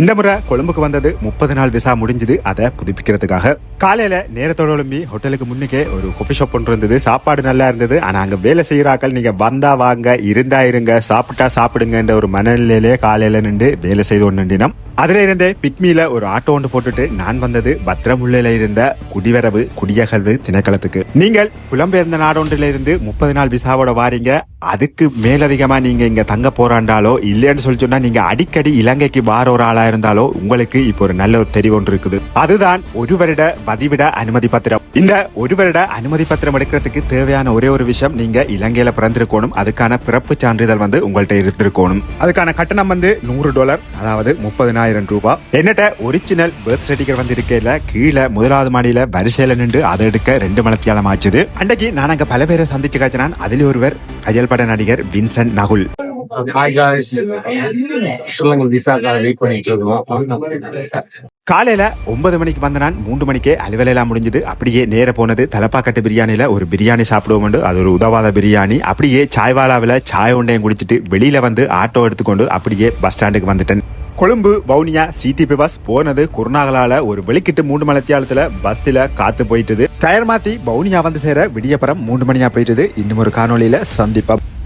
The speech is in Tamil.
இந்த முறை கொழும்புக்கு வந்தது 30 நாள் விசா முடிஞ்சது. அதை புதுப்பிக்கிறதுக்காக காலையில நேரத்தோட எழும்பி ஹோட்டலுக்கு முன்னுக்கே ஒரு காஃபி ஷாப் ஒன்று இருந்தது. சாப்பாடு நல்லா இருந்தது. ஆனா அங்க வேலை செய்யறாக்கள் நீங்க வந்தா வாங்க, இருந்தா இருங்க, சாப்பிட்டா சாப்பிடுங்கன்ற ஒரு மனநிலையிலே காலையில நின்று வேலை செய்து ஒன்றுண்டினம். அதுல இருந்தே பிக்மியில ஒரு ஆட்டோ ஒன்று போட்டுட்டு நான் வந்தது பத்திரமுள்ளையில இருந்த குடிவரவு குடியகல்வு திணைக்களத்துக்கு. நீங்கள் புலம்பெயர்ந்த நாடொன்றில இருந்து 30 நாள் விசாவோட வாரீங்க. அதுக்கு மேலதிகமா நீங்க இங்க தங்க போறாண்டாலோ இல்லைன்னு சொல்லி சொன்னா நீங்க அடிக்கடி இலங்கைக்கு வார ஒரு ஆளா இருந்தாலோ உங்களுக்கு இப்போ ஒரு நல்ல ஒரு தெரிவு ஒன்று இருக்குது. அதுதான் ஒரு வருட வதிவிட அனுமதி பத்திரம். இந்த ஒரு வருட அனுமதி பத்திரம் எடுக்கிறதுக்கு தேவையான ஒரே ஒரு விஷயம், நீங்க இலங்கையில பிறந்திருக்கணும். அதுக்கான பிறப்பு சான்றிதழ் உங்கள்கிட்ட இருந்திருக்கணும். அதுக்கான கட்டணம் $100, அதாவது 30,000 ரூபாய். என்னட்ட ஒரிஜினல் பர்த் சர்டிபிகேட் இருக்கல கீழே முதலாவது மாடியில வரிசையில நின்று அதை எடுக்க 2 மணித்தியாலம் ஆச்சுது. அன்றைக்கு நான் அங்க பல பேரை சந்திச்சு காய்ச்சினான். அதில் ஒருவர் கயல் பட நடிகர் Vincent Nakul. Hi guys, Sri Lankan விசாக்காக வெயிட் பண்ணிட்டு இருக்கோம். காலையில 9 மணிக்கு வந்த நான் 3 மணிக்கே அலுவலாம் முடிஞ்சது. அப்படியே நேர போனது தலப்பாக்கட்டு பிரியாணியில ஒரு பிரியாணி சாப்பிடுவோம். அது ஒரு உதவாத பிரியாணி. அப்படியே சாய்வாலாவில் சாய் ஒன்றையும் குடிச்சிட்டு வெளியில வந்து ஆட்டோ எடுத்துக்கொண்டு அப்படியே பஸ் ஸ்டாண்டுக்கு வந்துட்டேன். கொழும்பு வவுனியா சிடிபி பஸ் போனது குருநாகலால ஒரு வெளிக்கிட்டு 3 மணித்தியாலத்துல பஸ்ல காத்து போயிட்டுது. டயர் மாத்தி வவுனியா வந்து சேர விடியப்பறம் 3 மணியா போயிட்டுது. இன்னும் ஒரு காணொலியில சந்திப்போம்.